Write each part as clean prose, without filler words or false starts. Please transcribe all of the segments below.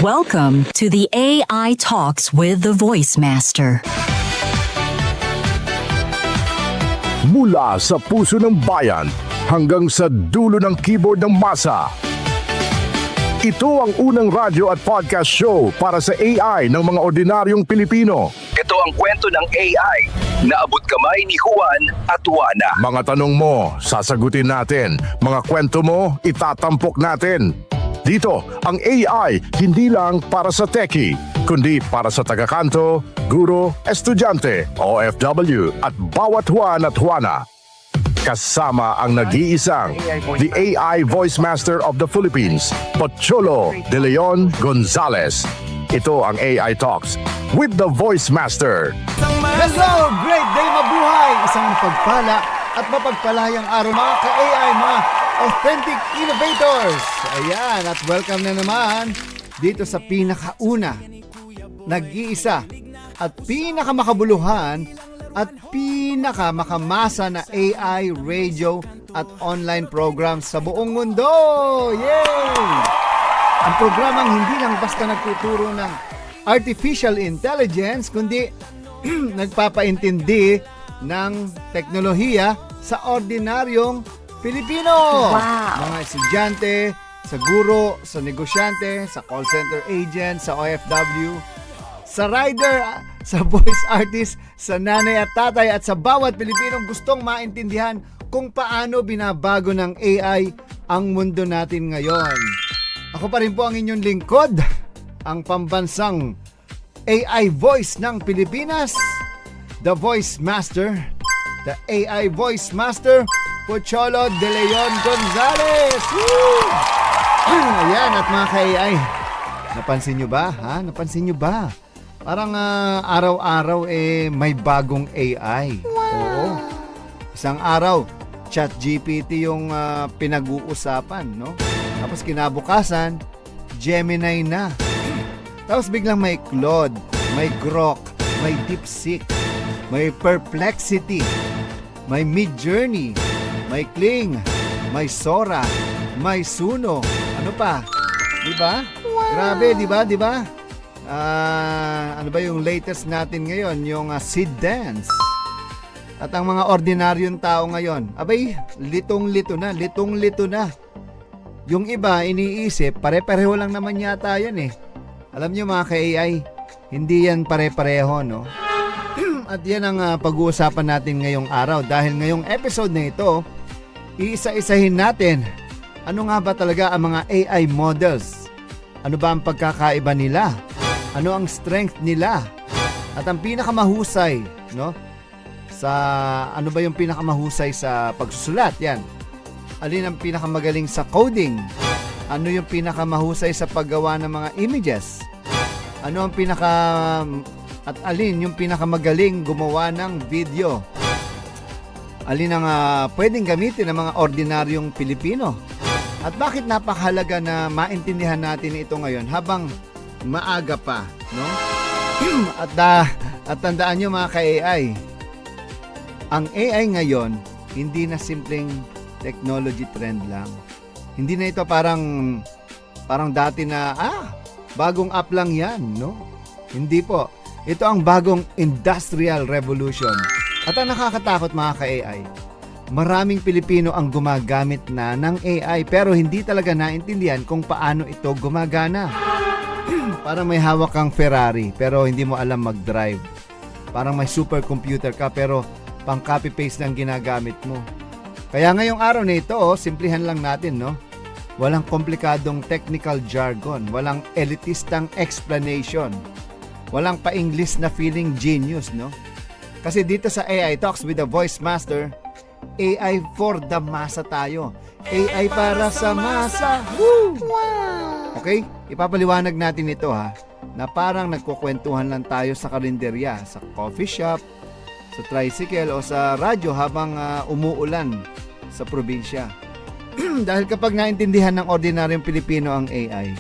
Welcome to the AI Talks with the Voice Master. Mula sa puso ng bayan hanggang sa dulo ng keyboard ng masa. Ito ang unang radyo at podcast show para sa AI ng mga ordinaryong Pilipino. Ito ang kwento ng AI na abot kamay ni Juan at Juana. Mga tanong mo, sasagutin natin. Mga kwento mo, itatampok natin. Dito, ang AI hindi lang para sa techie, kundi para sa tagakanto, guro, estudyante, OFW at bawat Juan at Juana. Kasama ang nag-iisang the AI Voice Master of the Philippines, Pocholo De Leon Gonzalez. Ito ang AI Talks with the Voice Master. Hello! Great day mabuhay! Isang pagpala at mapagpalayang araw mga ka-AI, mga authentic innovators. Ayan, at welcome na naman dito sa pinakauna, nag-iisa at pinakamakabuluhan at pinakamakamasa na AI, radio at online programs sa buong mundo. Yay! Ang programang hindi lang basta nagtuturo ng artificial intelligence, kundi nagpapaintindi ng teknolohiya sa ordinaryong Pilipino. Wow! Mga estudyante, sa guro, sa negosyante, sa call center agent, sa OFW, sa rider, sa voice artist, sa nanay at tatay at sa bawat Pilipinong gustong maintindihan kung paano binabago ng AI ang mundo natin ngayon. Ako pa rin po ang inyong lingkod, ang pambansang AI voice ng Pilipinas, the Voice Master, the AI Voice Master, Pocholo De Leon Gonzalez. Woo! Ayan, at mga ka-AI, napansin nyo ba? Napansin nyo ba? Parang araw-araw may bagong AI. Wow. Oo. Isang araw, ChatGPT yung pinag-uusapan, no? Tapos kinabukasan, Gemini na. Tapos biglang may Claude, may Grok, may DeepSeek, may Perplexity, may Midjourney, may Kling, may Sora, may Suno. Ano pa? Diba? Wow. Grabe, diba? Ano ba yung latest natin ngayon? Yung Seed Dance. At ang mga ordinaryong tao ngayon, abay, litong-lito na. Yung iba, iniisip, pare-pareho lang naman yata yan eh. Alam nyo mga ka-AI, hindi yan pare-pareho, no? At yan ang pag-uusapan natin ngayong araw. Dahil ngayong episode na ito, iisa-isahin natin ano nga ba talaga ang mga AI models? Ano ba ang pagkakaiba nila? Ano ang strength nila? At ang pinakamahusay, no? Ano ba yung pinakamahusay sa pagsusulat? Yan. Alin ang pinakamagaling sa coding? Ano yung pinakamahusay sa paggawa ng mga images? Ano ang at alin yung pinakamagaling gumawa ng video? Alin ang pwedeng gamitin ng mga ordinaryong Pilipino? At bakit napakahalaga na maintindihan natin ito ngayon habang maaga pa, no? At tandaan nyo mga ka-AI, ang AI ngayon hindi na simpleng technology trend lang. Hindi na ito parang dati na bagong app lang yan, no? Hindi po. Ito ang bagong industrial revolution. At ang nakakatakot mga ka-AI, maraming Pilipino ang gumagamit na ng AI pero hindi talaga naintindihan kung paano ito gumagana. Parang may hawak kang Ferrari pero hindi mo alam mag-drive. Parang may supercomputer ka pero pang copy-paste lang ginagamit mo. Kaya ngayong araw na ito, simplihan lang natin, no? Walang komplikadong technical jargon, walang elitistang explanation, walang pa-English na feeling genius, no? Kasi dito sa AI Talks with the Voice Master, AI for the masa tayo. AI para sa masa. Woo! Wow! Okay? Ipapaliwanag natin ito na parang nagkukwentuhan lang tayo sa karinderya, sa coffee shop, sa tricycle o sa radyo habang umuulan sa probinsya. Dahil kapag naintindihan ng ordinaryong Pilipino ang AI,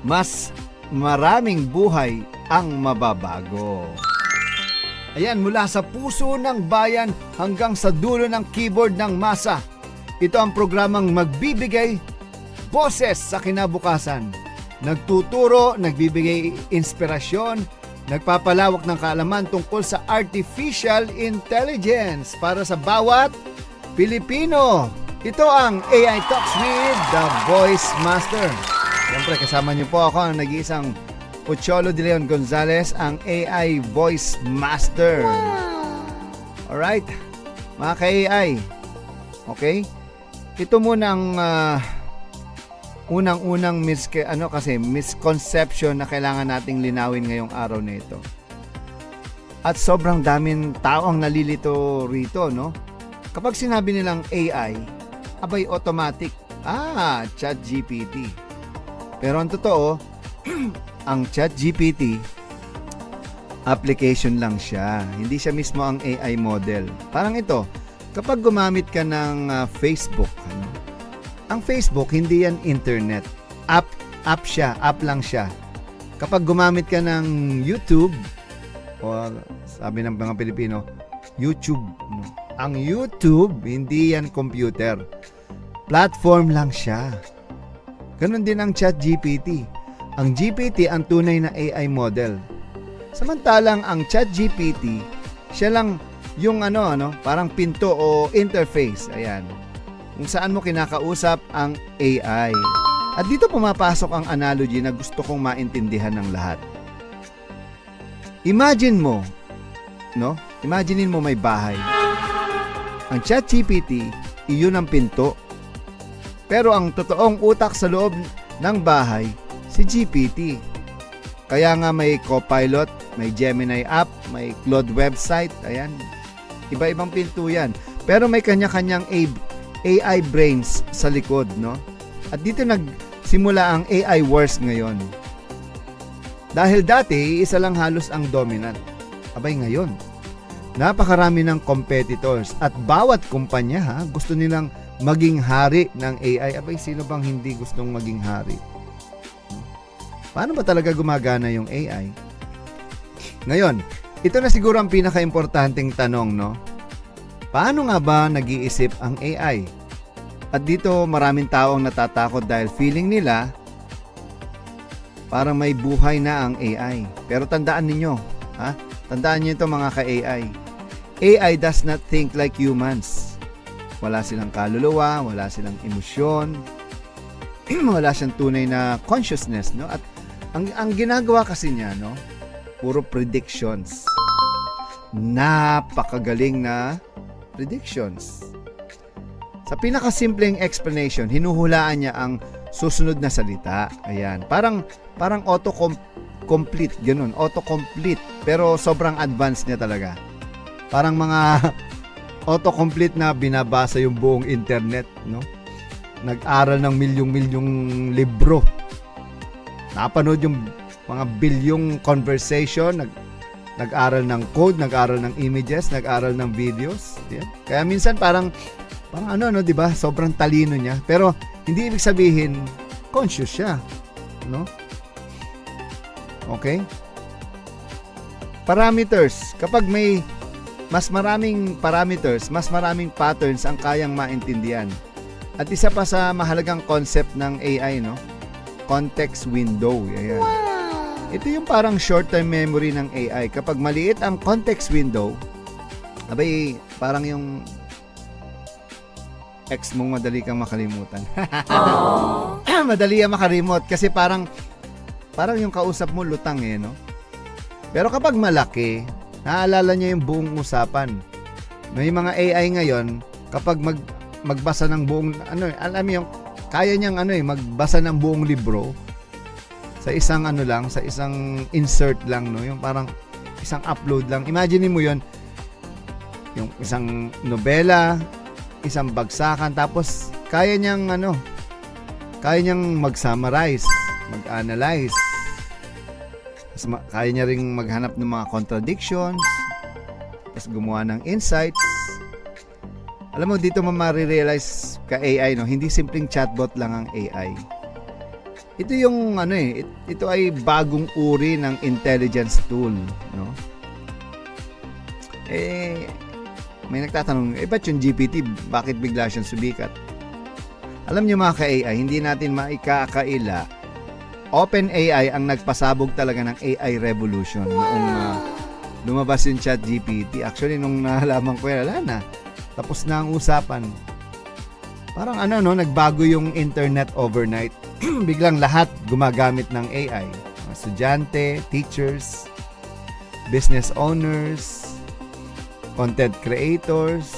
mas maraming buhay ang mababago. Ayan, mula sa puso ng bayan hanggang sa dulo ng keyboard ng masa. Ito ang programang magbibigay boses sa kinabukasan. nagtuturo, nagbibigay inspirasyon, nagpapalawak ng kaalaman tungkol sa artificial intelligence para sa bawat Pilipino. Ito ang AI Talks with the Voice Master. Siyempre, kasama niyo po ako ang nag-iisang Pocholo de Leon Gonzalez, ang AI Voice Master. Alright, mga ka-AI. Okay? Ito muna ang unang-unang misconception na kailangan nating linawin ngayong araw na ito. At sobrang daming tao ang nalilito rito, no? Kapag sinabi nilang AI, abay automatic. ChatGPT. Pero ang totoo, ang ChatGPT, application lang siya. Hindi siya mismo ang AI model. Parang ito, kapag gumamit ka ng Facebook, ang Facebook, hindi yan internet. App lang siya. Kapag gumamit ka ng YouTube, o sabi ng mga Pilipino, YouTube. Ang YouTube, hindi yan computer. Platform lang siya. Ganon din ang ChatGPT. Ang GPT ang tunay na AI model. Samantalang ang ChatGPT, siya lang yung parang pinto o interface. Ayan. Kung saan mo kinakausap ang AI. At dito pumapasok ang analogy na gusto kong maintindihan ng lahat. Imagine mo, Imaginein mo may bahay. Ang ChatGPT, iyon ang pinto. Pero ang totoong utak sa loob ng bahay, si GPT. Kaya nga may Copilot, may Gemini app, may Claude website, ayan. Iba-ibang pinto yan. Pero may kanya-kanyang AI brains sa likod, no? At dito nagsimula ang AI wars ngayon. Dahil dati, isa lang halos ang dominant. Abay ngayon, napakarami ng competitors at bawat kumpanya gusto nilang maging hari ng AI. Abay, sino bang hindi gustong maging hari? Paano ba talaga gumagana yung AI? Ngayon, ito na siguro ang pinaka-importanting tanong, no? Paano nga ba nag-iisip ang AI? At dito maraming tao ang natatakot dahil feeling nila parang may buhay na ang AI. Pero tandaan ninyo, tandaan niyo ito mga ka-AI. AI does not think like humans. Wala silang kaluluwa, wala silang emosyon, wala siyang tunay na consciousness, no? At ang ginagawa kasi niya, no? Puro predictions. Napakagaling na predictions. Sa pinakasimpleng explanation, hinuhulaan niya ang susunod na salita. Ayan. Parang auto-complete, ganun. Auto-complete. Pero sobrang advanced niya talaga. Parang mga autocomplete na binabasa yung buong internet, no? Nag-aral ng milyong-milyong libro. Napanood yung mga bilyong conversation, nag-aral ng code, nag-aral ng images, nag-aral ng videos. Yan. Kaya minsan parang 'di ba? Sobrang talino niya. Pero hindi ibig sabihin conscious siya, no? Okay? Parameters. Kapag may mas maraming parameters, mas maraming patterns ang kayang maintindihan. At isa pa sa mahalagang concept ng AI, no? Context window. Ayan. Ito yung parang short-term memory ng AI. Kapag maliit ang context window, abay, parang yung ex mong madali kang makalimutan. Madali kang makaremote kasi parang yung kausap mo lutang no? Pero kapag malaki, naalala niya yung buong usapan. May mga AI ngayon, kapag magbasa ng buong, alam mo yung, kaya niyang magbasa ng buong libro sa isang sa isang insert lang, no? Yung parang isang upload lang. Imagine mo yon, yung isang nobela, isang bagsakan, tapos kaya niyang mag-summarize, mag-analyze. Kaya niya ring maghanap ng mga contradictions, tapos gumawa ng insights. Alam mo, dito mo marirealize ka AI, no? Hindi simpleng chatbot lang ang AI. Ito yung ito ay bagong uri ng intelligence tool, no? May nagtatanong, ba't yung GPT, bakit bigla siyang sumikat? Alam niyo mga ka-AI, hindi natin maikakaila OpenAI ang nagpasabog talaga ng AI revolution noong lumabas yung ChatGPT. Actually, nung nalaman ko yan, wala na. Tapos na ang usapan. Parang nagbago yung internet overnight. Biglang lahat gumagamit ng AI. Mga estudyante, teachers, business owners, content creators,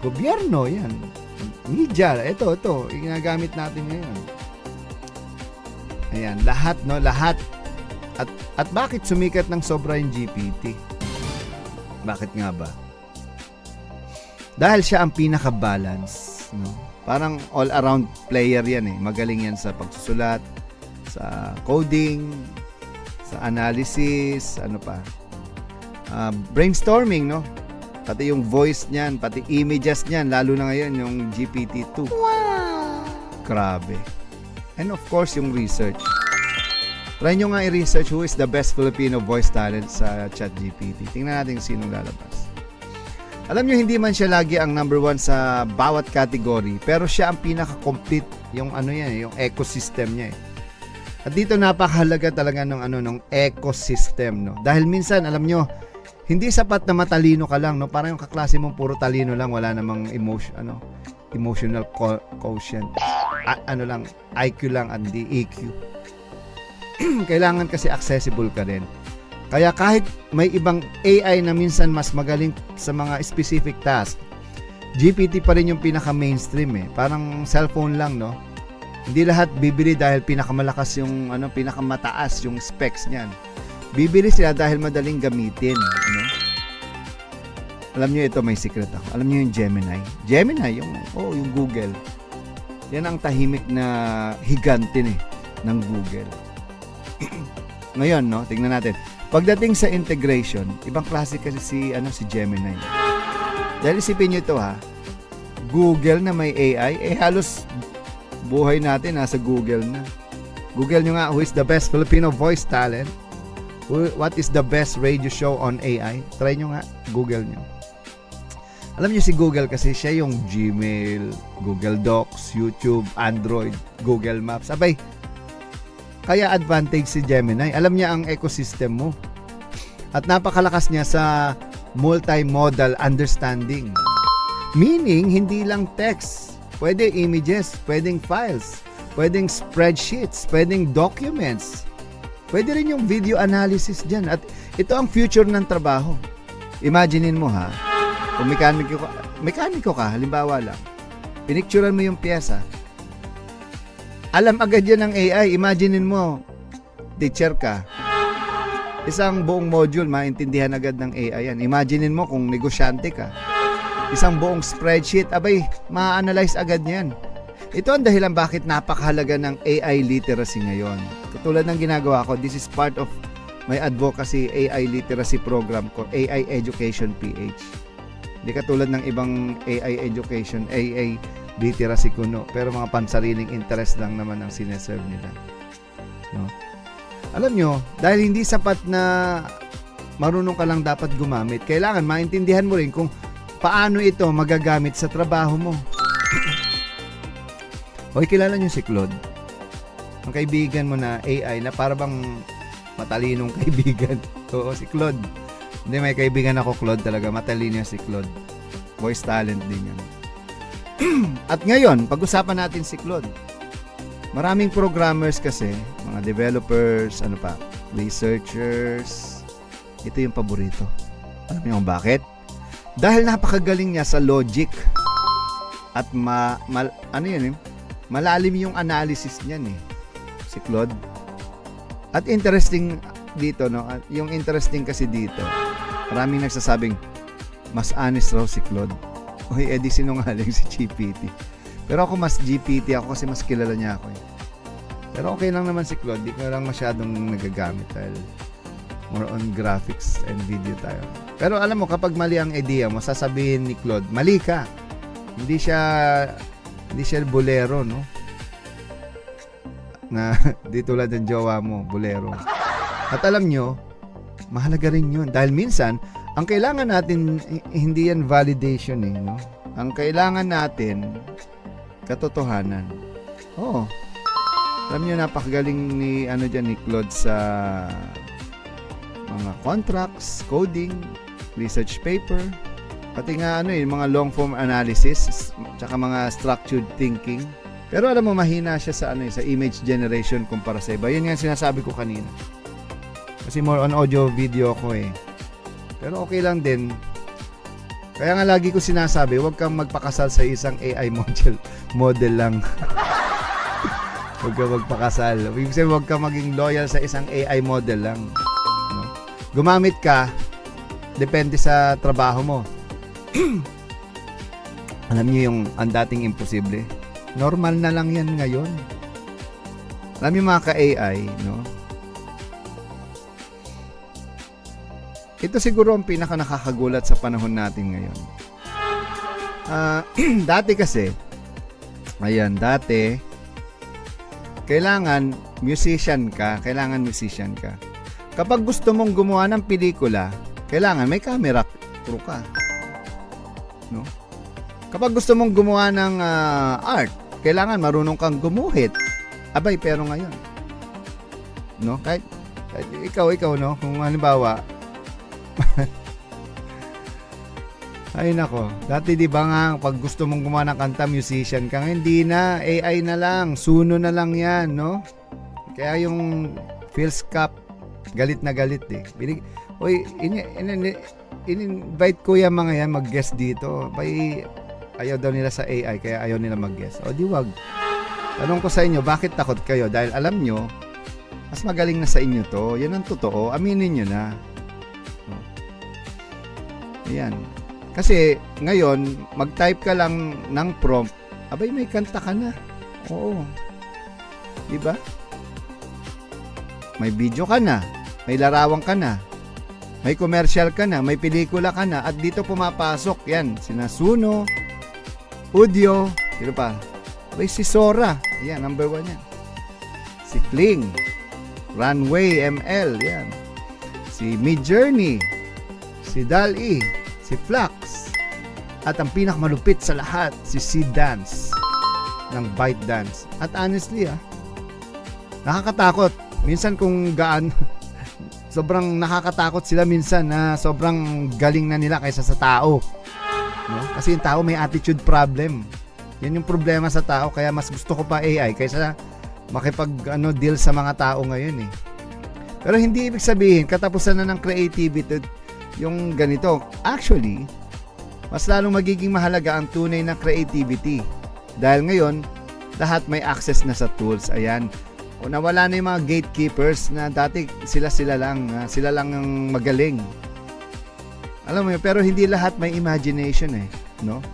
gobyerno, yan. Media, ito, ginagamit natin ngayon. Ayan, lahat. At bakit sumikat ng sobra yung GPT? Bakit nga ba? Dahil siya ang pinaka-balance, no? Parang all-around player yan eh. Magaling yan sa pagsusulat, sa coding, sa analysis, brainstorming, no? Pati yung voice niyan, pati images niyan, lalo na ngayon yung GPT-2. Wow! Grabe. And of course, yung research. Try nyo nga i-research who is the best Filipino voice talent sa ChatGPT. Tingnan natin sinong lalabas. Alam nyo, hindi man siya lagi ang number 1 sa bawat category, pero siya ang pinaka-complete yung yung ecosystem niya eh. At dito napakahalaga talaga ng ecosystem, no? Dahil minsan, alam nyo, hindi sapat na matalino ka lang, no? Parang yung kaklase mong puro talino lang, wala namang emotional quotient. IQ lang, hindi EQ. Kailangan kasi accessible ka rin. Kaya kahit may ibang AI na minsan mas magaling sa mga specific task, GPT pa rin yung pinaka-mainstream eh. Parang cellphone lang, no? Hindi lahat bibili dahil pinakamalakas yung pinakamataas yung specs niyan. Bibili sila dahil madaling gamitin, no? Alam niyo ito, may secret ako. Alam niyo yung Gemini. Gemini yung Google. Yan ang tahimik na higante ng Google. Ngayon, no, tingnan natin. Pagdating sa integration, ibang klase kasi si Gemini. Dahil isipin niyo ito Google na may AI, halos buhay natin nasa Google na. Google nyo nga, who is the best Filipino voice talent? What is the best radio show on AI? Try nyo nga, Google nyo. Alam nyo si Google kasi siya yung Gmail, Google Docs, YouTube, Android, Google Maps. Abay, kaya advantage si Gemini. Alam niya ang ecosystem mo. At napakalakas niya sa multimodal understanding. Meaning, hindi lang text. Pwede images, pwedeng files, pwedeng spreadsheets, pwedeng documents. Pwede rin yung video analysis dyan. At ito ang future ng trabaho. Imaginein mo kung mekaniko ka, halimbawa lang, pinicturean mo yung pyesa. Alam agad yan ng AI. Imaginein mo, teacher ka. Isang buong module, maintindihan agad ng AI yan. Imaginein mo kung negosyante ka. Isang buong spreadsheet, abay, ma-analyze agad yan. Ito ang dahilan bakit napakahalaga ng AI literacy ngayon. Katulad ng ginagawa ko, this is part of my advocacy AI literacy program ko, AI Education PH. Hindi katulad ng ibang AI education, AI literacy kuno, pero mga pansariling interest lang naman ang sineserve nila. No? Alam nyo, dahil hindi sapat na marunong ka lang dapat gumamit, kailangan maintindihan mo rin kung paano ito magagamit sa trabaho mo. Okay, kilala nyo si Claude? Ang kaibigan mo na AI na para bang matalinong kaibigan. Oo, si Claude. Hindi, may kaibigan ako, Claude talaga. Matalino si Claude. Voice talent din yan. At ngayon, pag-usapan natin si Claude. Maraming programmers kasi, mga developers, researchers. Ito yung paborito. Alam niyo kung bakit? Dahil napakagaling niya sa logic. At malalim yung analysis niyan si Claude. At interesting dito, no? At yung interesting kasi dito, maraming nagsasabing mas honest raw si Claude. Oy, edi sinungaling si GPT. Pero ako mas GPT ako kasi mas kilala niya ako Pero okay lang naman si Claude. Di ko lang masyadong nagagamit dahil more on graphics and video tayo. Pero alam mo, kapag mali ang idea mo, sasabihin ni Claude, mali ka. Hindi siya bolero, no? Na di tulad ng jowa mo, bolero. At alam nyo, mahalaga rin yun. Dahil minsan, ang kailangan natin, hindi yan validation no? Ang kailangan natin, katotohanan. Oo. Alam niyo, napakagaling ni ni Claude sa mga contracts, coding, research paper, pati nga mga long form analysis, tsaka mga structured thinking. Pero alam mo, mahina siya sa sa image generation kumpara sa iba. Yun nga sinasabi ko kanina. Kasi more on audio video ako eh. Pero okay lang din. Kaya nga lagi ko sinasabi, huwag kang magpakasal sa isang AI model lang. Huwag kang magpakasal. Ibig sabihin, huwag kang maging loyal sa isang AI model lang. No? Gumamit ka, depende sa trabaho mo. Alam niyo yung ang dating imposible. Normal na lang yan ngayon. Alam niyo mga ka-AI, no? Ito siguro ang pinaka nakakagulat sa panahon natin ngayon. Dati kasi, kailangan musician ka. Kapag gusto mong gumawa ng pelikula, kailangan may camera crew ka. No? Kapag gusto mong gumawa ng art, kailangan marunong kang gumuhit. Abay, pero ngayon, no? Kahit ikaw, no? Kung halimbawa, ay nako, dati di ba nga pag gusto mong gumawa ng kanta, musician ka, hindi na, AI na lang, suno na lang yan, no? Kaya yung Phil's Cup, galit na galit eh. In-invite ko yung mga yan mag-guest dito. Ayaw daw nila sa AI, kaya ayaw nila mag-guest. O di wag. Tanong ko sa inyo, bakit takot kayo? Dahil alam nyo, mas magaling na sa inyo to. Yan ang totoo. Aminin nyo na. Ayan. Kasi ngayon, mag-type ka lang ng prompt, abay may kanta ka na. Oo. Di ba? May video ka na, may larawan ka na, may commercial ka na, may pelikula ka na, at dito pumapasok yan, sina Suno, Udio, sino pa? Abay si Sora, yan, number 1 yan. Si Kling, Runway ML, yan. Si Midjourney, si DALL-E, si Flux, at ang pinakamalupit sa lahat, si C-Dance ng ByteDance. At honestly, nakakatakot. Minsan kung sobrang nakakatakot sila minsan na sobrang galing na nila kaysa sa tao. No? Kasi yung tao may attitude problem. Yan yung problema sa tao, kaya mas gusto ko pa AI kaysa deal sa mga tao ngayon eh. Pero hindi ibig sabihin katapusan na ng creativity yung ganito. Actually, mas lalong magiging mahalaga ang tunay na creativity. Dahil ngayon, lahat may access na sa tools. Ayan. O nawala na yung mga gatekeepers na dati sila lang ang magaling. Alam mo yun, pero hindi lahat may imagination eh. No?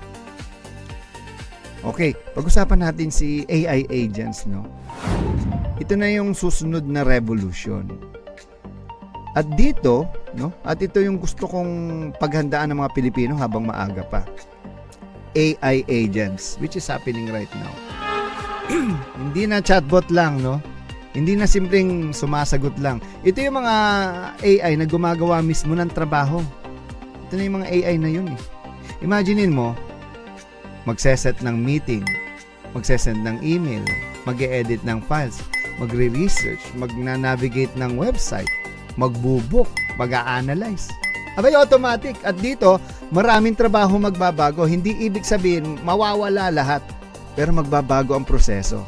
Okay, pag-usapan natin si AI agents, no? Ito na yung susunod na revolution. At dito, no? At ito yung gusto kong paghandaan ng mga Pilipino habang maaga pa. AI agents, which is happening right now. Hindi na chatbot lang, no? Hindi na simpleng sumasagot lang. Ito yung mga AI na gumagawa mismo ng trabaho. Ito na yung mga AI na yun eh. Imaginein mo, magseset ng meeting, magsesend ng email, mag-e-edit ng files, magre-research, magna-navigate ng website, magbubuk, mag-a-analyze. Abay, automatic. At dito, maraming trabaho magbabago. Hindi ibig sabihin, mawawala lahat. Pero magbabago ang proseso.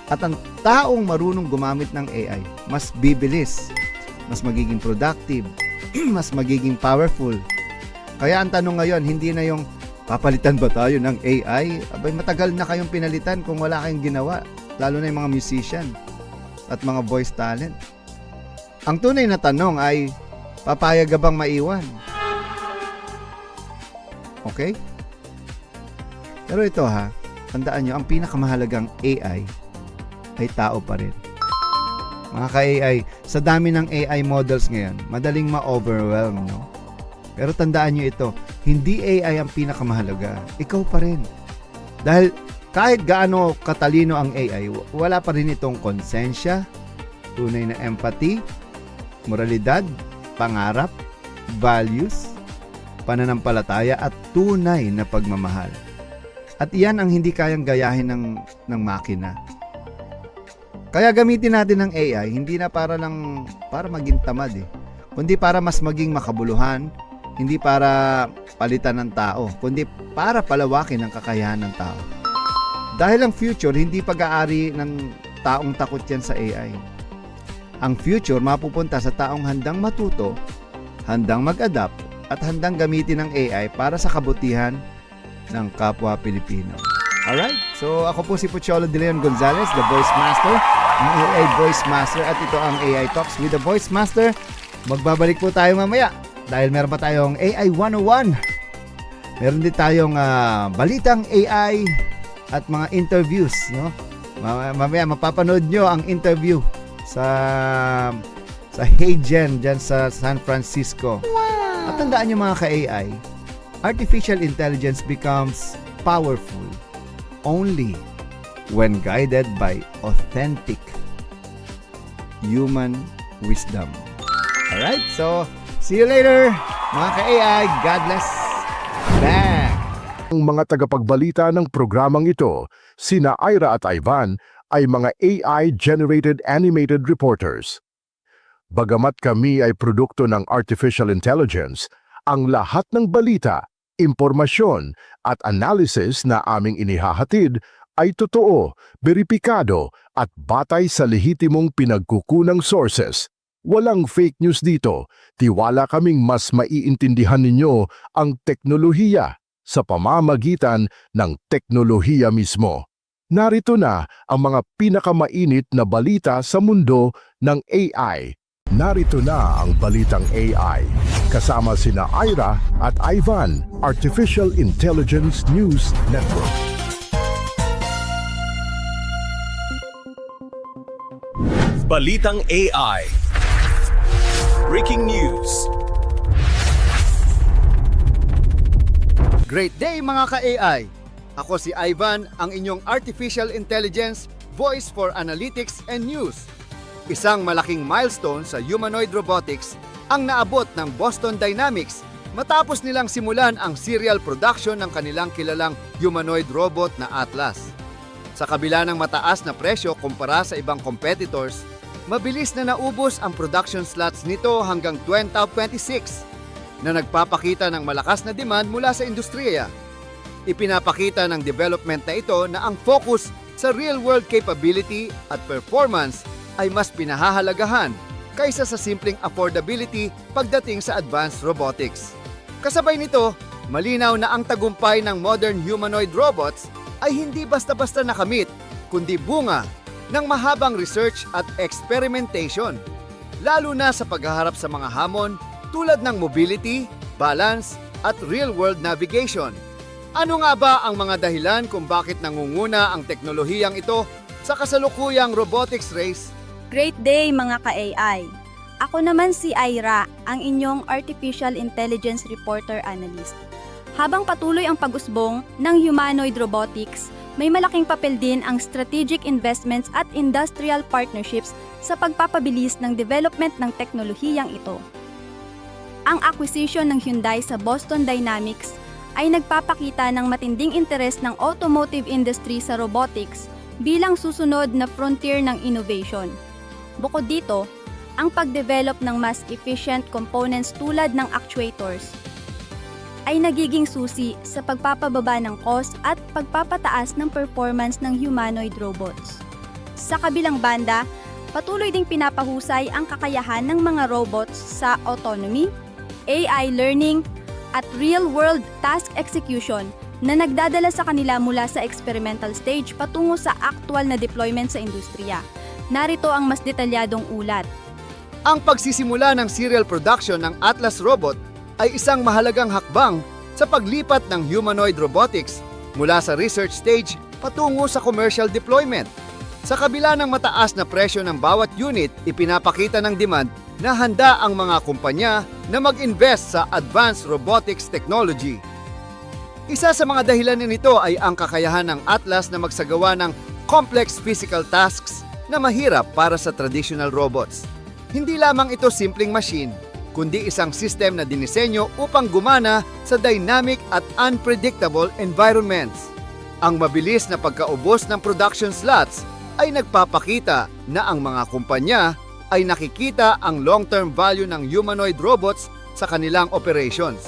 At ang taong marunong gumamit ng AI, mas bibilis, mas magiging productive, mas magiging powerful. Kaya ang tanong ngayon, hindi na yung papalitan ba tayo ng AI? Abay, matagal na kayong pinalitan kung wala kayong ginawa. Lalo na yung mga musician at mga voice talent. Ang tunay na tanong ay, papayag ka bang maiwan? Okay? Pero ito tandaan nyo, ang pinakamahalagang AI ay tao pa rin. Mga ka-AI, sa dami ng AI models ngayon, madaling ma-overwhelm, no? Pero tandaan nyo ito, hindi AI ang pinakamahalaga. Ikaw pa rin. Dahil kahit gaano katalino ang AI, wala pa rin itong konsensya, tunay na empathy, moralidad, pangarap, values, pananampalataya at tunay na pagmamahal. At iyan ang hindi kayang gayahin ng makina. Kaya gamitin natin ng AI, hindi na para maging tamad kundi para mas maging makabuluhan, hindi para palitan ng tao, kundi para palawakin ang kakayahan ng tao. Dahil ang future, hindi pag-aari ng taong takot yan sa AI. Ang future mapupunta sa taong handang matuto, handang mag-adapt, at handang gamitin ng AI para sa kabutihan ng kapwa Pilipino. Alright, so ako po si Pucholo De Leon Gonzalez, the Voice Master, ang AI Voice Master, at ito ang AI Talks with the Voice Master. Magbabalik po tayo mamaya dahil meron pa tayong AI 101. Meron din tayong balitang AI at mga interviews, no? Mamaya mapapanood nyo ang interview sa Heygen dyan sa San Francisco. Wow. At tandaan nyo mga ka-AI, artificial intelligence becomes powerful only when guided by authentic human wisdom. Alright, so see you later mga ka-AI. God bless. Back. Ang mga tagapagbalita ng programang ito, sina Ira at Ivan, ay mga AI-generated animated reporters. Bagamat kami ay produkto ng artificial intelligence, ang lahat ng balita, impormasyon at analysis na aming inihahatid ay totoo, beripikado at batay sa lehitimong pinagkukunang sources. Walang fake news dito. Tiwala kaming mas maiintindihan ninyo ang teknolohiya sa pamamagitan ng teknolohiya mismo. Narito na ang mga pinakamainit na balita sa mundo ng AI. Narito na ang balitang AI. Kasama sina Ira at Ivan, Artificial Intelligence News Network. Balitang AI. Breaking news. Great day mga ka-AI! Ako si Ivan, ang inyong Artificial Intelligence Voice for Analytics and News. Isang malaking milestone sa humanoid robotics ang naabot ng Boston Dynamics matapos nilang simulan ang serial production ng kanilang kilalang humanoid robot na Atlas. Sa kabila ng mataas na presyo kumpara sa ibang competitors, mabilis na naubos ang production slots nito hanggang 2026 na nagpapakita ng malakas na demand mula sa industriya. Ipinapakita ng development na ito na ang focus sa real-world capability at performance ay mas pinahahalagahan kaysa sa simpleng affordability pagdating sa advanced robotics. Kasabay nito, malinaw na ang tagumpay ng modern humanoid robots ay hindi basta-basta nakamit, kundi bunga ng mahabang research at experimentation, lalo na sa paghaharap sa mga hamon tulad ng mobility, balance, at real-world navigation. Ano nga ba ang mga dahilan kung bakit nangunguna ang teknolohiyang ito sa kasalukuyang robotics race? Great day mga ka-AI! Ako naman si Ira, ang inyong Artificial Intelligence Reporter Analyst. Habang patuloy ang pag-usbong ng humanoid robotics, may malaking papel din ang strategic investments at industrial partnerships sa pagpapabilis ng development ng teknolohiyang ito. Ang acquisition ng Hyundai sa Boston Dynamics ay nagpapakita ng matinding interes ng automotive industry sa robotics bilang susunod na frontier ng innovation. Bukod dito, ang pag-develop ng mas efficient components tulad ng actuators ay nagiging susi sa pagpapababa ng cost at pagpapataas ng performance ng humanoid robots. Sa kabilang banda, patuloy ding pinapahusay ang kakayahan ng mga robots sa autonomy, AI learning, at real-world task execution na nagdadala sa kanila mula sa experimental stage patungo sa actual na deployment sa industriya. Narito ang mas detalyadong ulat. Ang pagsisimula ng serial production ng Atlas robot ay isang mahalagang hakbang sa paglipat ng humanoid robotics mula sa research stage patungo sa commercial deployment. Sa kabila ng mataas na presyo ng bawat unit, ipinapakita ng demand na handa ang mga kumpanya na mag-invest sa advanced robotics technology. Isa sa mga dahilan nito ay ang kakayahan ng Atlas na magsagawa ng complex physical tasks na mahirap para sa traditional robots. Hindi lamang ito simpleng machine, kundi isang system na dinisenyo upang gumana sa dynamic at unpredictable environments. Ang mabilis na pagkaubos ng production slots ay nagpapakita na ang mga kumpanya ay nakikita ang long-term value ng humanoid robots sa kanilang operations.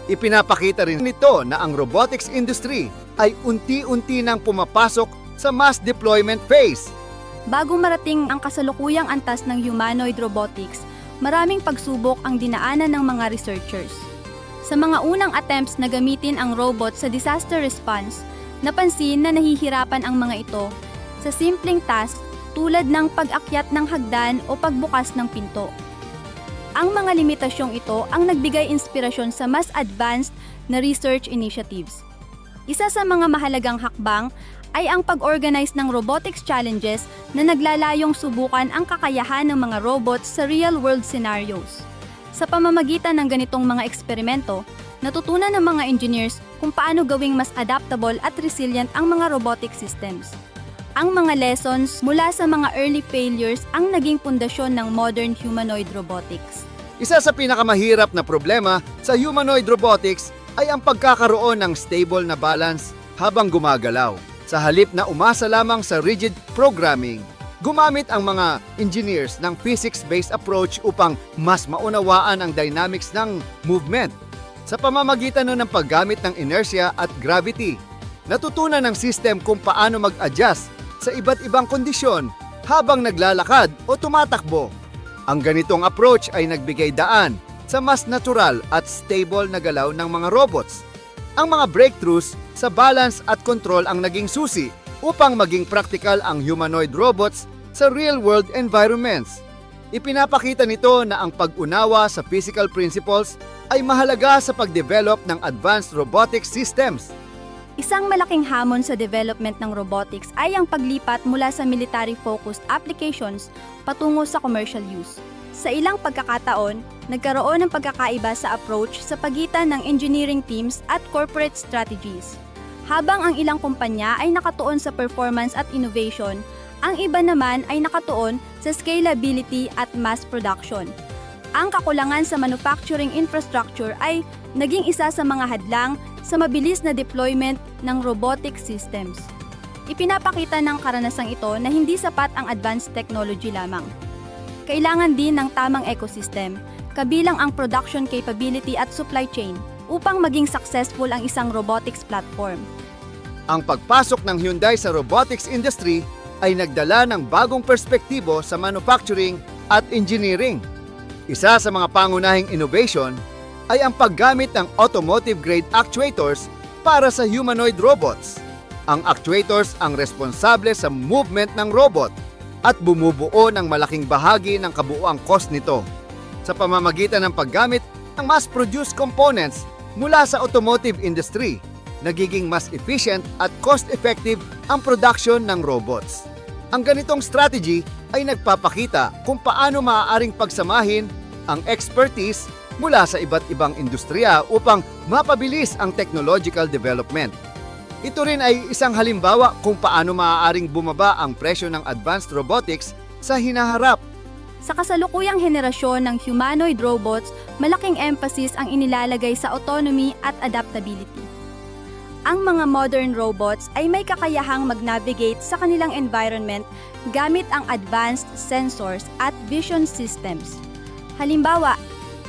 Ipinapakita rin nito na ang robotics industry ay unti-unti nang pumapasok sa mass deployment phase. Bago marating ang kasalukuyang antas ng humanoid robotics, maraming pagsubok ang dinaanan ng mga researchers. Sa mga unang attempts na gamitin ang robot sa disaster response, napansin na nahihirapan ang mga ito sa simpleng task tulad ng pag-akyat ng hagdan o pagbukas ng pinto. Ang mga limitasyong ito ang nagbigay inspirasyon sa mas advanced na research initiatives. Isa sa mga mahalagang hakbang ay ang pag-organize ng robotics challenges na naglalayong subukan ang kakayahan ng mga robots sa real-world scenarios. Sa pamamagitan ng ganitong mga eksperimento, natutunan ng mga engineers kung paano gawing mas adaptable at resilient ang mga robotic systems. Ang mga lessons mula sa mga early failures ang naging pundasyon ng modern humanoid robotics. Isa sa pinakamahirap na problema sa humanoid robotics ay ang pagkakaroon ng stable na balance habang gumagalaw. Sa halip na umasa lamang sa rigid programming, gumamit ang mga engineers ng physics-based approach upang mas maunawaan ang dynamics ng movement. Sa pamamagitan ng paggamit ng inertia at gravity, natutunan ng system kung paano mag-adjust sa iba't ibang kondisyon habang naglalakad o tumatakbo. Ang ganitong approach ay nagbigay daan sa mas natural at stable na galaw ng mga robots. Ang mga breakthroughs sa balance at control ang naging susi upang maging practical ang humanoid robots sa real-world environments. Ipinapakita nito na ang pag-unawa sa physical principles ay mahalaga sa pagdevelop ng advanced robotic systems. Isang malaking hamon sa development ng robotics ay ang paglipat mula sa military-focused applications patungo sa commercial use. Sa ilang pagkakataon, nagkaroon ng pagkakaiba sa approach sa pagitan ng engineering teams at corporate strategies. Habang ang ilang kumpanya ay nakatuon sa performance at innovation, ang iba naman ay nakatuon sa scalability at mass production. Ang kakulangan sa manufacturing infrastructure ay naging isa sa mga hadlang sa mabilis na deployment ng robotic systems. Ipinapakita ng karanasang ito na hindi sapat ang advanced technology lamang. Kailangan din ng tamang ecosystem, kabilang ang production capability at supply chain, upang maging successful ang isang robotics platform. Ang pagpasok ng Hyundai sa robotics industry ay nagdala ng bagong perspektibo sa manufacturing at engineering. Isa sa mga pangunahing innovation ay ang paggamit ng automotive-grade actuators para sa humanoid robots. Ang actuators ang responsable sa movement ng robot at bumubuo ng malaking bahagi ng kabuuang cost nito. Sa pamamagitan ng paggamit ng mass-produced components mula sa automotive industry, nagiging mas efficient at cost-effective ang production ng robots. Ang ganitong strategy ay nagpapakita kung paano maaaring pagsamahin ang expertise mula sa iba't ibang industriya upang mapabilis ang technological development. Ito rin ay isang halimbawa kung paano maaaring bumaba ang presyo ng advanced robotics sa hinaharap. Sa kasalukuyang henerasyon ng humanoid robots, malaking emphasis ang inilalagay sa autonomy at adaptability. Ang mga modern robots ay may kakayahang mag-navigate sa kanilang environment gamit ang advanced sensors at vision systems. Halimbawa,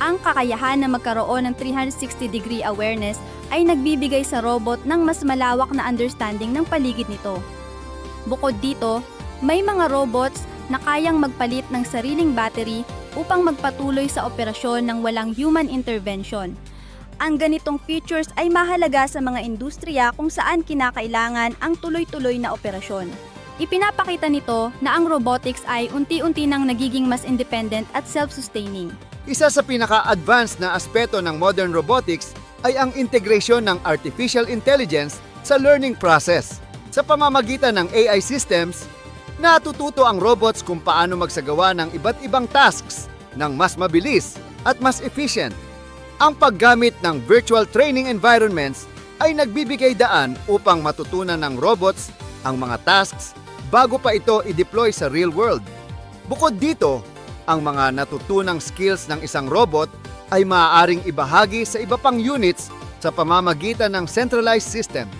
ang kakayahan na magkaroon ng 360-degree awareness ay nagbibigay sa robot ng mas malawak na understanding ng paligid nito. Bukod dito, may mga robots na kayang magpalit ng sariling battery upang magpatuloy sa operasyon ng walang human intervention. Ang ganitong features ay mahalaga sa mga industriya kung saan kinakailangan ang tuloy-tuloy na operasyon. Ipinapakita nito na ang robotics ay unti-unti nang nagiging mas independent at self-sustaining. Isa sa pinaka-advanced na aspeto ng modern robotics ay ang integration ng artificial intelligence sa learning process. Sa pamamagitan ng AI systems, natututo ang robots kung paano magsagawa ng iba't ibang tasks ng mas mabilis at mas efficient. Ang paggamit ng virtual training environments ay nagbibigay daan upang matutunan ng robots ang mga tasks bago pa ito i-deploy sa real world. Bukod dito, ang mga natutunang skills ng isang robot ay maaaring ibahagi sa iba pang units sa pamamagitan ng centralized system.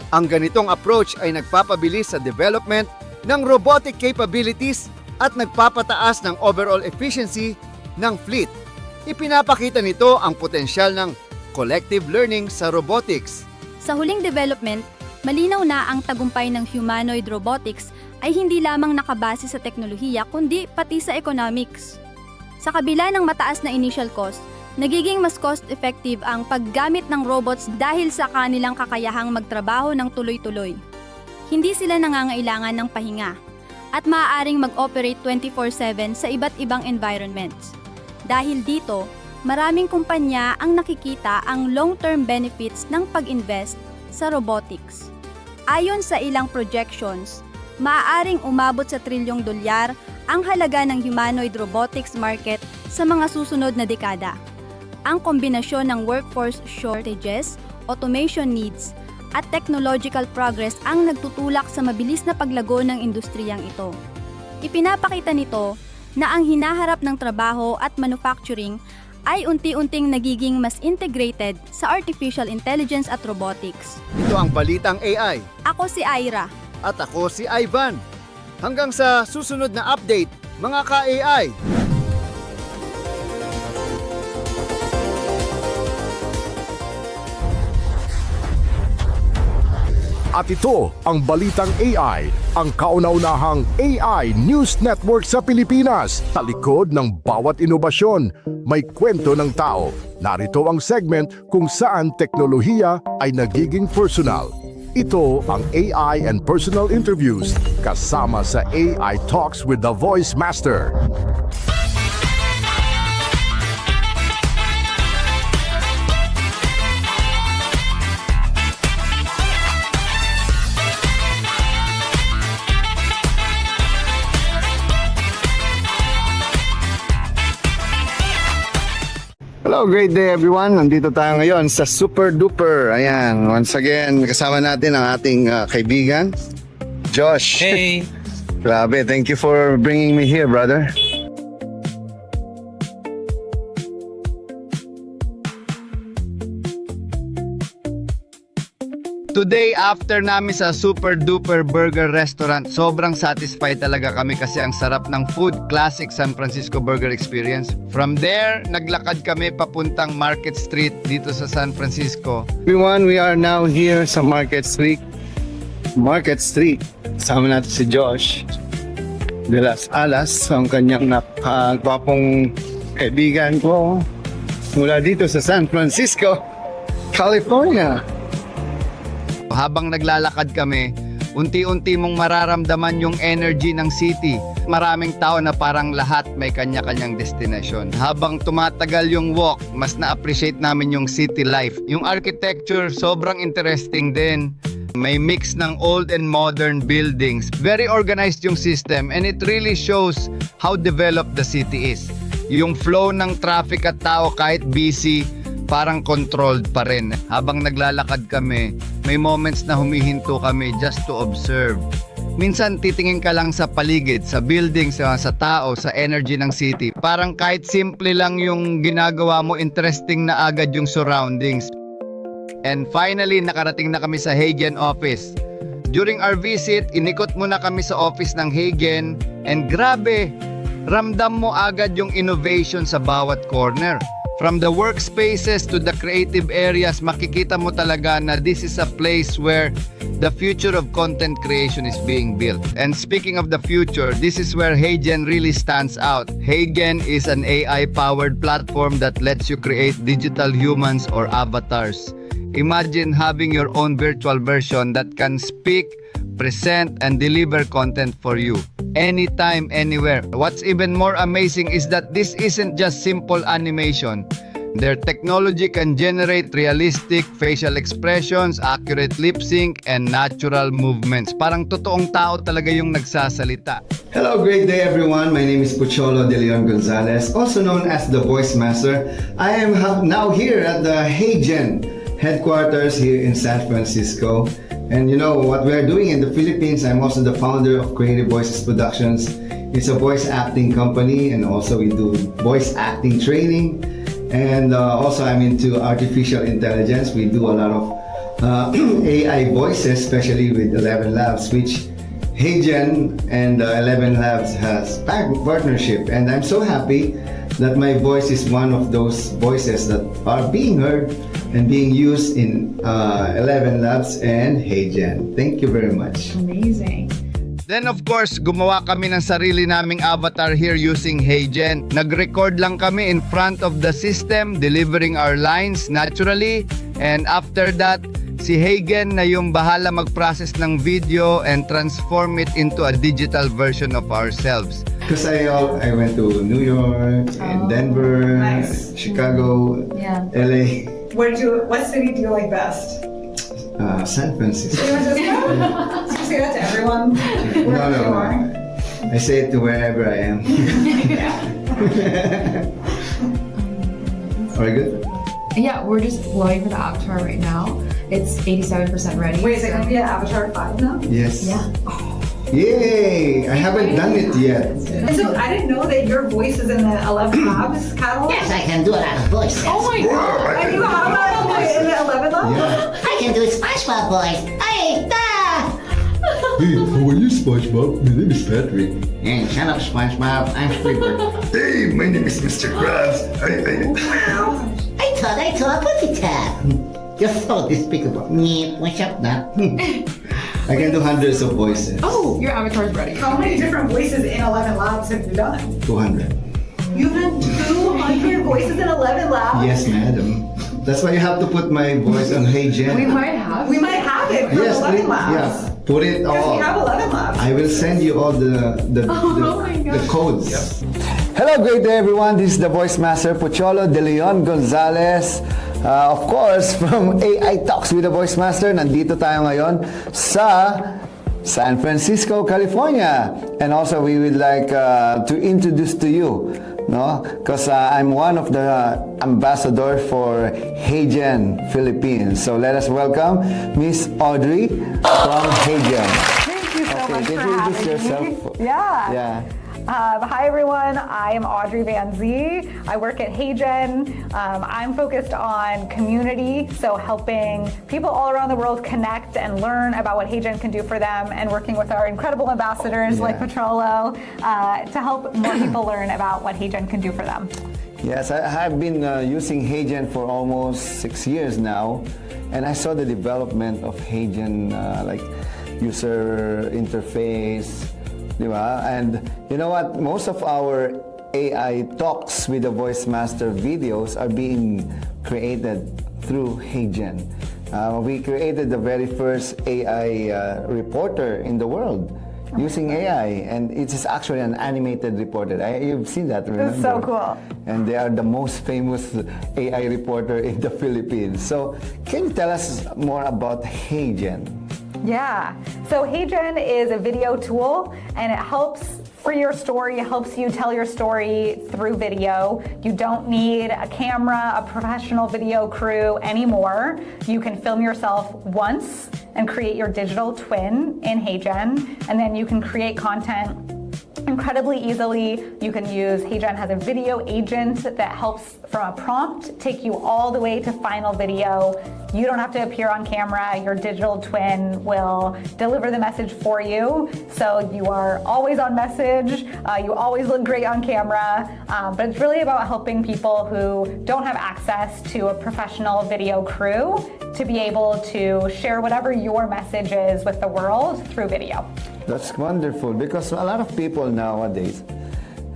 Ang ganitong approach ay nagpapabilis sa development ng robotic capabilities at nagpapataas ng overall efficiency ng fleet. Ipinapakita nito ang potensyal ng collective learning sa robotics. Sa huling development, malinaw na ang tagumpay ng humanoid robotics ay hindi lamang nakabase sa teknolohiya kundi pati sa economics. Sa kabila ng mataas na initial cost, nagiging mas cost-effective ang paggamit ng robots dahil sa kanilang kakayahang magtrabaho ng tuloy-tuloy. Hindi sila nangangailangan ng pahinga at maaaring mag-operate 24/7 sa iba't ibang environments. Dahil dito, maraming kumpanya ang nakikita ang long-term benefits ng pag-invest sa robotics. Ayon sa ilang projections, maaaring umabot sa trilyong dolyar ang halaga ng humanoid robotics market sa mga susunod na dekada. Ang kombinasyon ng workforce shortages, automation needs, at technological progress ang nagtutulak sa mabilis na paglago ng industriyang ito. Ipinapakita nito na ang hinaharap ng trabaho at manufacturing ay unti-unting nagiging mas integrated sa artificial intelligence at robotics. Ito ang Balitang AI. Ako si Ira. At ako si Ivan. Hanggang sa susunod na update, mga ka-AI. At ito ang Balitang AI, ang kauna-unahang AI News Network sa Pilipinas. Sa likod ng bawat inobasyon, may kwento ng tao. Narito ang segment kung saan teknolohiya ay nagiging personal. Ito ang AI and Personal Interviews kasama sa AI Talks with the Voice Master. Hello, great day everyone. Nandito tayo ngayon sa Super Duper. Ayan, once again, kasama natin ang ating kaibigan, Josh. Hey! Grabe, thank you for bringing me here, brother. Today, after namin sa Super Duper Burger Restaurant, sobrang satisfied talaga kami kasi ang sarap ng food, classic San Francisco Burger Experience. From there, naglakad kami papuntang Market Street dito sa San Francisco. Everyone, we are now here sa Market Street. Market Street. Kasama natin si Josh de las Alas, ang kanyang napakagwapong kaibigan ko mula dito sa San Francisco, California. Habang naglalakad kami, unti-unti mong mararamdaman yung energy ng city. Maraming tao na parang lahat may kanya-kanyang destination. Habang tumatagal yung walk, mas na-appreciate namin yung city life. Yung architecture, sobrang interesting din. May mix ng old and modern buildings. Very organized yung system and it really shows how developed the city is. Yung flow ng traffic at tao kahit busy, parang controlled pa rin. Habang naglalakad kami, may moments na humihinto kami just to observe. Minsan titingin ka lang sa paligid, sa buildings, sa tao, sa energy ng city. Parang kahit simple lang yung ginagawa mo, interesting na agad yung surroundings. And finally, nakarating na kami sa Hagen office. During our visit, inikot muna kami sa office ng Hagen and grabe, ramdam mo agad yung innovation sa bawat corner. From the workspaces to the creative areas, makikita mo talaga na this is a place where the future of content creation is being built. And speaking of the future, this is where Hagen really stands out. Hagen is an AI-powered platform that lets you create digital humans or avatars. Imagine having your own virtual version that can speak, present, and deliver content for you. Anytime, anywhere. What's even more amazing is that this isn't just simple animation. Their technology can generate realistic facial expressions, accurate lip sync, and natural movements. Parang totoong tao talaga yung nagsasalita. Hello, great day everyone. My name is Pucholo De Leon Gonzalez, also known as the Voice Master. I am now here at the Hagen headquarters here in San Francisco. And you know what we are doing in the Philippines, I'm also the founder of Creative Voices Productions. It's a voice acting company and also we do voice acting training. And also I'm into artificial intelligence. We do a lot of AI voices, especially with 11 Labs, which HeyGen and 11 Labs has partnership, and I'm so happy that my voice is one of those voices that are being heard and being used in 11 Labs and HeyGen. Thank you very much. Amazing. Then of course, gumawa kami ng sarili naming avatar here using HeyGen. Nag-record lang kami in front of the system, delivering our lines naturally. And after that, si HeyGen na yung bahala mag-process ng video and transform it into a digital version of ourselves. Because I went to New York, and Denver, nice. Chicago, Yeah. LA, What city do you like best? San Francisco. San Francisco? Do you say that to everyone? No. I say it to wherever I am. Are we good? Yeah, we're just loading for the avatar right now. It's 87% ready. Wait, is it going to be an Avatar 5 now? Yes. Yeah. Yay! I haven't done it yet. And so I didn't know that your voice is in the 11 Labs catalog. Yes, I can do a lot of voices. Oh my god! And you have that in the 11 Labs? Yeah. I can do SpongeBob voice. Hey, da! Hey, how are you, SpongeBob? My name is Patrick. Hey, shut up, SpongeBob. I'm Squidward. Hey, my name is Mr. Krabs. I thought, put it You're so despicable. What's up, now? I can do hundreds of voices. Oh, your avatar is ready. How many different voices in 11 Labs have you done? 200. You've done 200 voices in 11 Labs? Yes, madam. That's why you have to put my voice on HeyGen. We might have. We might have it from Yes, 11 please, Labs. yeah. Put it Because all. we have 11 Labs. I will send you all the my the gosh. codes. Hello, great day everyone. This is the Voice Master Pocholo De Leon Gonzalez. Of course, from AI Talks with the Voice Master, nandito tayo ngayon sa San Francisco, California. And also, we would like to introduce to you, no? Because I'm one of the ambassador for HeyGen Philippines. So let us welcome Miss Audrey from HeyGen. Thank you so much Can for you having introduce yourself? me. Yeah. Yeah. Hi everyone, I am Audrey Van Zee. I work at HeyGen. I'm focused on community, so helping people all around the world connect and learn about what HeyGen can do for them, and working with our incredible ambassadors like Petrolo to help more people learn about what HeyGen can do for them. Yes, I have been using HeyGen for almost 6 years now, and I saw the development of HeyGen, like user interface, di ba? And you know what? Most of our AI talks with the Voice Master videos are being created through HeyGen. We created the very first AI reporter in the world using AI, and it is actually an animated reporter. You've seen that, remember? It's so cool. And they are the most famous AI reporter in the Philippines. So, can you tell us more about HeyGen? Yeah, so HeyGen is a video tool, and it helps for your story, it helps you tell your story through video. You don't need a camera, a professional video crew anymore. You can film yourself once and create your digital twin in HeyGen, and then you can create content incredibly easily. You can use HeyGen has a video agent that helps from a prompt take you all the way to final video. You don't have to appear on camera. Your digital twin will deliver the message for you. So you are always on message. You always look great on camera. But it's really about helping people who don't have access to a professional video crew to be able to share whatever your message is with the world through video. That's wonderful, because a lot of people nowadays,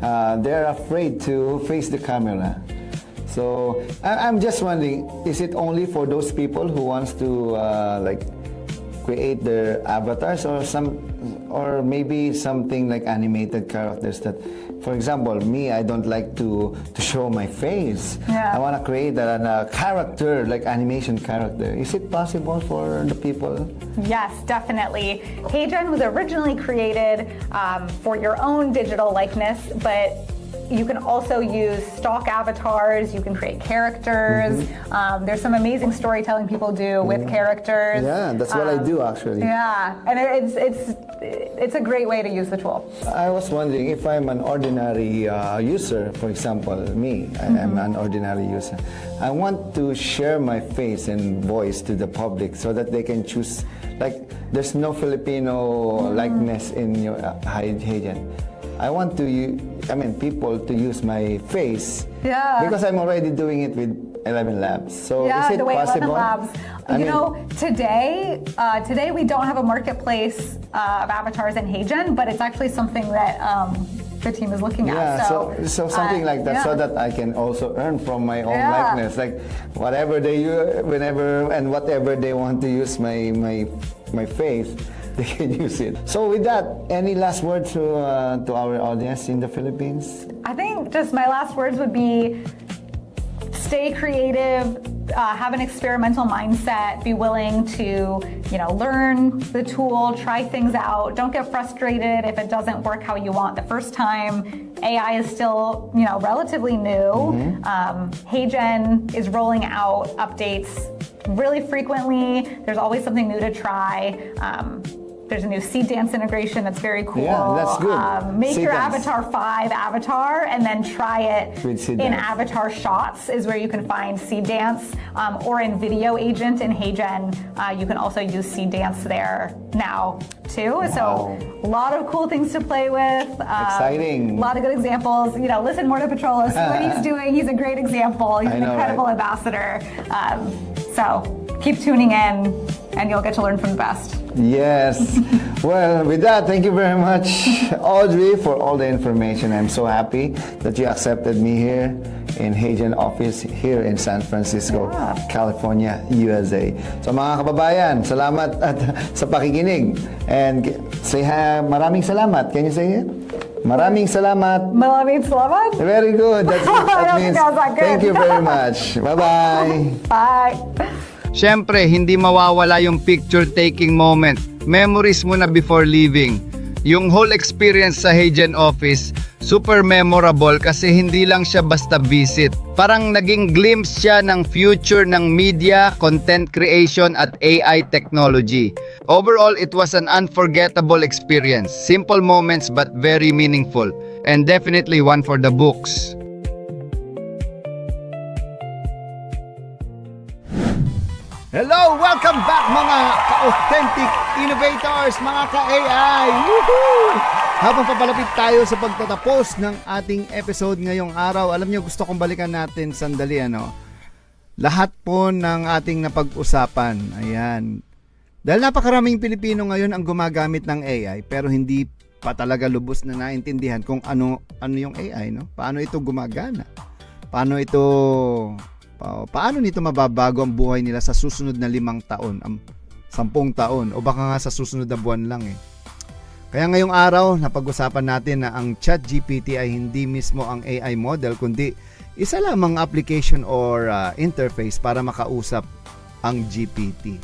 they're afraid to face the camera. So I'm just wondering, is it only for those people who wants to like create their avatars, or maybe something like animated characters that, for example, me, I don't like to show my face. Yeah. I want to create a character, like animation character. Is it possible for the people? Yes, definitely. HeyGen was originally created for your own digital likeness, but you can also use stock avatars. You can create characters. There's some amazing storytelling people do with characters. Yeah, that's what I do actually. Yeah, and it's a great way to use the tool. I was wondering if I'm an ordinary user, for example, me, I'm an ordinary user. I want to share my face and voice to the public so that they can choose, like, there's no Filipino likeness in your Heijen. I want people to use my face because I'm already doing it with 11 Labs. So is it the way possible? 11 Labs. Today we don't have a marketplace of avatars in Heijen, but it's actually something that the team is looking at. So something like that, so that I can also earn from my own likeness. Like whatever they use, whenever and whatever they want to use my face, they can use it. So with that, any last words to our audience in the Philippines? I think just my last words would be stay creative, have an experimental mindset, be willing to, learn the tool, try things out. Don't get frustrated if it doesn't work how you want the first time. AI is still, relatively new. Heijen is rolling out updates really frequently. There's always something new to try. There's a new Seed Dance integration that's very cool. Yeah, that's good. Make Seed your Dance. avatar 5 avatar and then try it With Seed in Dance. Avatar Shots is where you can find Seed Dance, or in Video Agent in Heijen. You can also use Seed Dance there now too. So a lot of cool things to play with. Exciting. A lot of good examples. Listen more to Petrolo. See what he's doing. He's a great example. He's I an know, incredible right? ambassador. So keep tuning in and you'll get to learn from the best. Yes. Well, with that, thank you very much, Audrey, for all the information. I'm so happy that you accepted me here in Heijen office here in San Francisco, California, USA. So mga kababayan, salamat at sa pakikinig. And say hi, maraming salamat. Can you say it? Maraming salamat. Maraming salamat. Very good. That means that was that good. thank you very much. Bye-bye. Bye. Siyempre, hindi mawawala yung picture-taking moment. Memories mo na before leaving. Yung whole experience sa Heijen office, super memorable kasi hindi lang siya basta visit. Parang naging glimpse siya ng future ng media, content creation at AI technology. Overall, it was an unforgettable experience. Simple moments but very meaningful. And definitely one for the books. Hello! Welcome back mga ka-authentic innovators, mga ka-AI! Woohoo! Habang papalapit tayo sa pagtatapos ng ating episode ngayong araw, alam nyo, gusto kong balikan natin sandali, lahat po ng ating napag-usapan. Ayan. Dahil napakaraming Pilipino ngayon ang gumagamit ng AI, pero hindi pa talaga lubos na naintindihan kung ano yung AI, Paano ito gumagana? Paano nito mababago ang buhay nila sa susunod na 5 taon, 10 taon, o baka nga sa susunod na buwan lang Kaya ngayong araw, napag-usapan natin na ang ChatGPT ay hindi mismo ang AI model, kundi isa lamang application or interface para makausap ang GPT.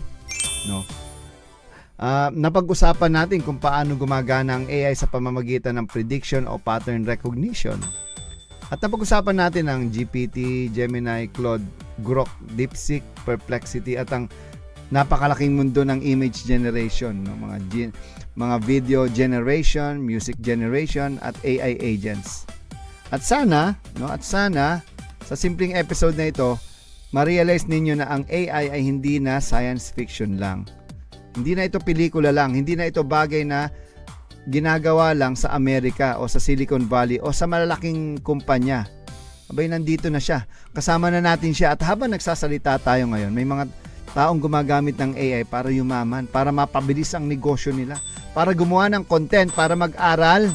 Napag-usapan natin kung paano gumagana ang AI sa pamamagitan ng prediction o pattern recognition. At napag-usapan natin ang GPT, Gemini, Claude, Grok, DeepSeek, Perplexity at ang napakalaking mundo ng image generation, mga video generation, music generation at AI agents. At sana sa simpleng episode na ito, ma-realize ninyo na ang AI ay hindi na science fiction lang. Hindi na ito pelikula lang, hindi na ito bagay na ginagawa lang sa Amerika o sa Silicon Valley o sa malalaking kumpanya. Abay, nandito na siya. Kasama na natin siya at habang nagsasalita tayo ngayon, may mga taong gumagamit ng AI para yumaman, para mapabilis ang negosyo nila, para gumawa ng content, para mag-aral,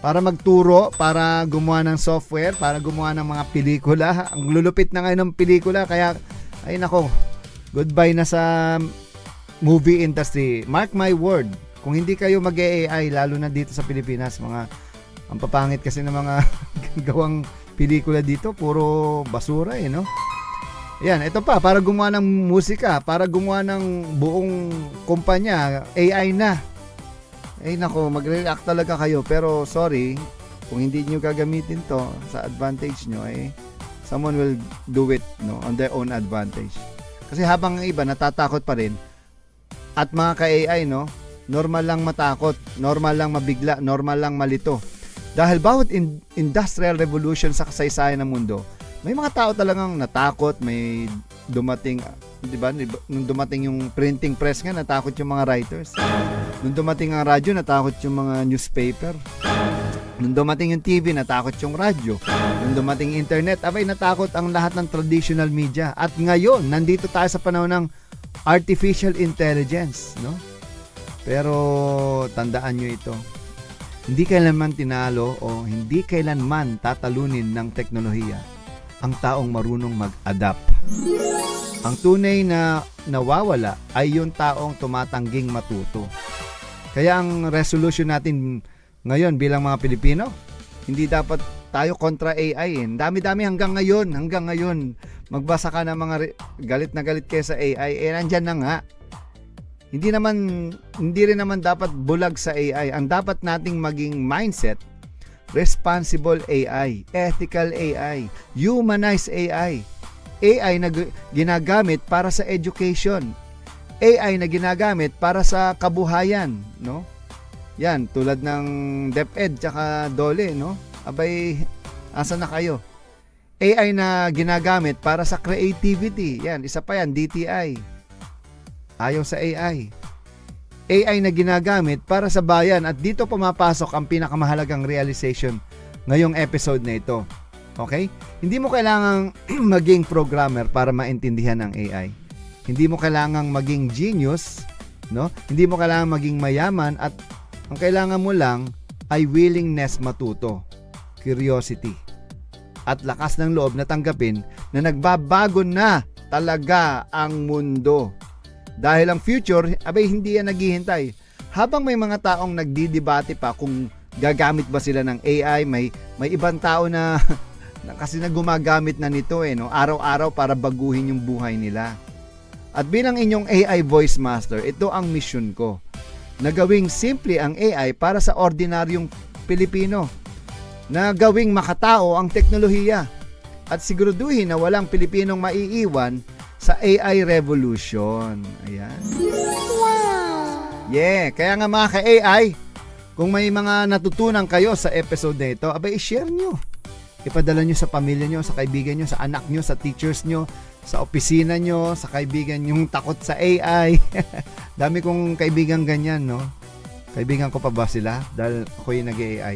para magturo, para gumawa ng software, para gumawa ng mga pelikula. Ang lulupit na ngayon ng pelikula, kaya, ay nako, goodbye na sa movie industry. Mark my word. Kung hindi kayo mag-AI, lalo na dito sa Pilipinas, ang papangit kasi ng mga gawang pelikula dito, puro basura Yan, ito pa, para gumawa ng musika, para gumawa ng buong kumpanya, AI na. Ay nako, magre-react talaga kayo, pero sorry, kung hindi nyo gagamitin to sa advantage nyo, someone will do it, no, on their own advantage. Kasi habang ang iba natatakot pa rin, at mga ka-AI, no, normal lang matakot, normal lang mabigla, normal lang malito. Dahil bawat industrial revolution sa kasaysayan ng mundo, may mga tao talagang natakot, may dumating, di ba, nung dumating yung printing press nga, natakot yung mga writers. Nung dumating ang radyo, natakot yung mga newspaper. Nung dumating yung TV, natakot yung radyo. Nung dumating internet, abay natakot ang lahat ng traditional media. At ngayon, nandito tayo sa panahon ng artificial intelligence, no? Pero tandaan nyo ito. Hindi kailanman tinalo o hindi kailanman tatalunin ng teknolohiya ang taong marunong mag-adapt. Ang tunay na nawawala ay yung taong tumatangging matuto. Kaya ang resolution natin ngayon bilang mga Pilipino, hindi dapat tayo kontra AI. Dami-dami hanggang ngayon. Magbasa ka ng mga galit na galit kayo sa AI, nandyan na nga. Hindi rin naman dapat bulag sa AI. Ang dapat nating maging mindset, responsible AI, ethical AI, humanized AI. AI na ginagamit para sa education. AI na ginagamit para sa kabuhayan, no? Yan, tulad ng DepEd tsaka DOLE, no? Abay, asa na kayo? AI na ginagamit para sa creativity. Yan, isa pa yan, DTI. Ayaw sa AI. AI na ginagamit para sa bayan, at dito pumapasok ang pinakamahalagang realization ngayong episode na ito. Okay? Hindi mo kailangang maging programmer para maintindihan ang AI. Hindi mo kailangang maging genius, no? Hindi mo kailangang maging mayaman, at ang kailangan mo lang ay willingness matuto, curiosity, at lakas ng loob na tanggapin na nagbabago na talaga ang mundo. Dahil ang future, abay hindi yan naghihintay. Habang may mga taong nagdidebate pa kung gagamit ba sila ng AI, may ibang tao na kasi na gumagamit na nito no? Araw-araw para baguhin yung buhay nila. At bilang inyong AI voice master, ito ang mission ko. Na gawing simple ang AI para sa ordinaryong Pilipino. Na gawing makatao ang teknolohiya. At siguraduhin na walang Pilipinong maiiwan sa AI revolution. Ayan. Wow! Yeah, kaya nga mga ka-AI, kung may mga natutunan kayo sa episode na ito, abay i-share nyo. Ipadala nyo sa pamilya nyo, sa kaibigan nyo, sa anak nyo, sa teachers nyo, sa opisina nyo, sa kaibigan yung takot sa AI. Dami kong kaibigan ganyan, no? Kaibigan ko pa ba sila? Dahil ako yung nag-AI.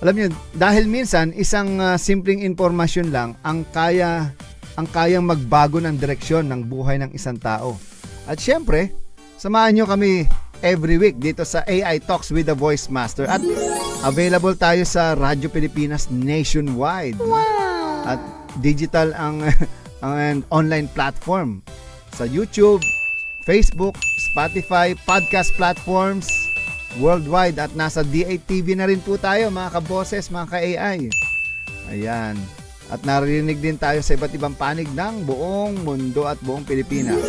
Alam nyo, dahil minsan, isang simpleng informasyon lang ang kayang magbago ng direksyon ng buhay ng isang tao. At syempre, samahan nyo kami every week dito sa AI Talks with the Voice Master. At available tayo sa Radyo Pilipinas nationwide. Wow! At digital ang online platform sa YouTube, Facebook, Spotify, podcast platforms worldwide, at nasa DATV na rin po tayo mga kaboses, mga ka-AI. Ayan. At narinig din tayo sa iba't ibang panig ng buong mundo at buong Pilipinas.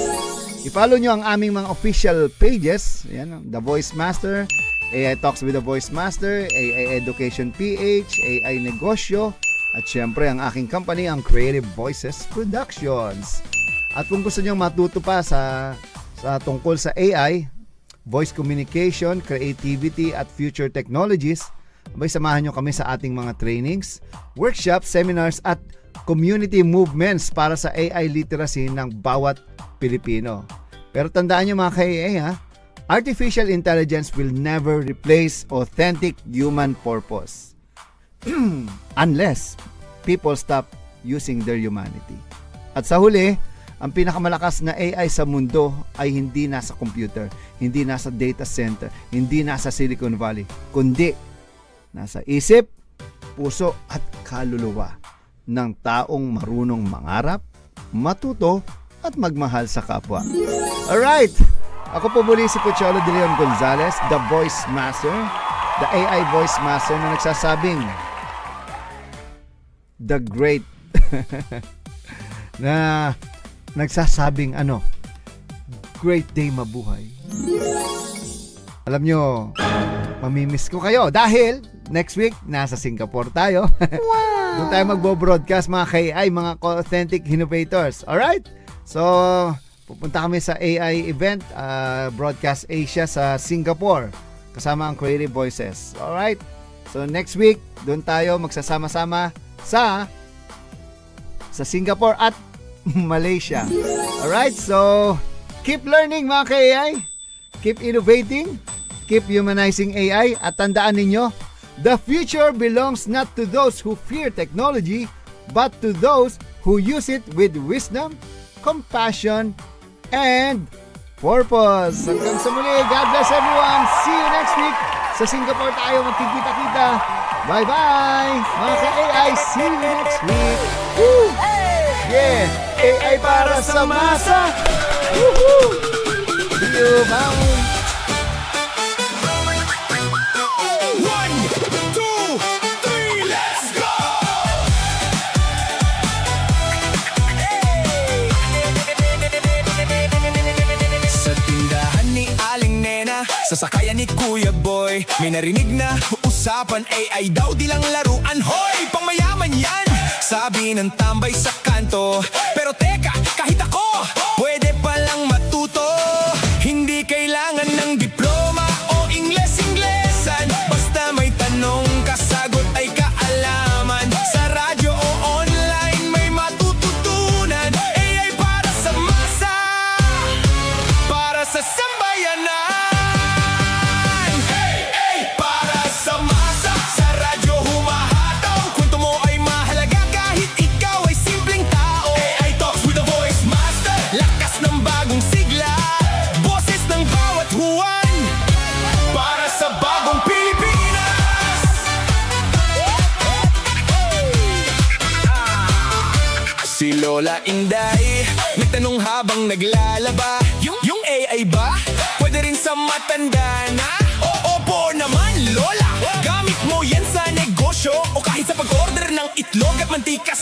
I-follow nyo ang aming mga official pages. Ayan, The Voice Master, AI Talks with the Voice Master, AI Education PH, AI Negosyo, at syempre ang aking company, ang Creative Voices Productions. At kung gusto nyo matuto pa sa tungkol sa AI, voice communication, creativity, at future technologies, abay samahan nyo kami sa ating mga trainings, workshops, seminars, at community movements para sa AI literacy ng bawat Pilipino. Pero tandaan nyo mga ka-AI, artificial intelligence will never replace authentic human purpose unless people stop using their humanity. At sa huli, ang pinakamalakas na AI sa mundo ay hindi nasa computer, hindi nasa data center, hindi nasa Silicon Valley, kundi nasa isip, puso at kaluluwa ng taong marunong mangarap, matuto at magmahal sa kapwa. Alright! Ako po muli si Pucholo De Leon Gonzalez, the Voice Master, the AI Voice Master na nagsasabing the great na nagsasabing great day mabuhay. Alam nyo, mamimiss ko kayo dahil next week, nasa Singapore tayo. Doon tayo magbo-broadcast mga ka-AI, mga authentic innovators. Alright? So, pupunta kami sa AI event, Broadcast Asia sa Singapore. Kasama ang Creative Voices. Alright? So, next week, doon tayo magsasama-sama sa Singapore at Malaysia. Alright? So, keep learning mga ka-AI. Keep innovating. Keep humanizing AI. At tandaan ninyo, the future belongs not to those who fear technology, but to those who use it with wisdom, compassion, and purpose. Hanggang sa muli, God bless everyone. See you next week. Sa Singapore tayo magkikita-kita. Bye-bye! Mga ka-AI, see you next week. Woo! Yeah! AI para sa masa! Woohoo! See you, bye! Sa sakayan ni Kuya Boy, may narinig na usapan AI daw di lang laruan. Hoy, pangmayaman yan, sabi ng tambay sa kanto. Pero teka, kahit ako, pwede palang matuto. Hindi kailangan ng diploma o Ingles-Inglesan. Basta may tanong, kasagot ay kaalaman. Sa radyo o online, may matututunan. AI para sa masa, para sa sambayanan. Si Lola Inday nagtanong habang naglalaba, yung AI ba? Pwede rin sa matanda na? Opo naman, Lola. Gamit mo yan sa negosyo o kahit sa pag-order ng itlog at mantika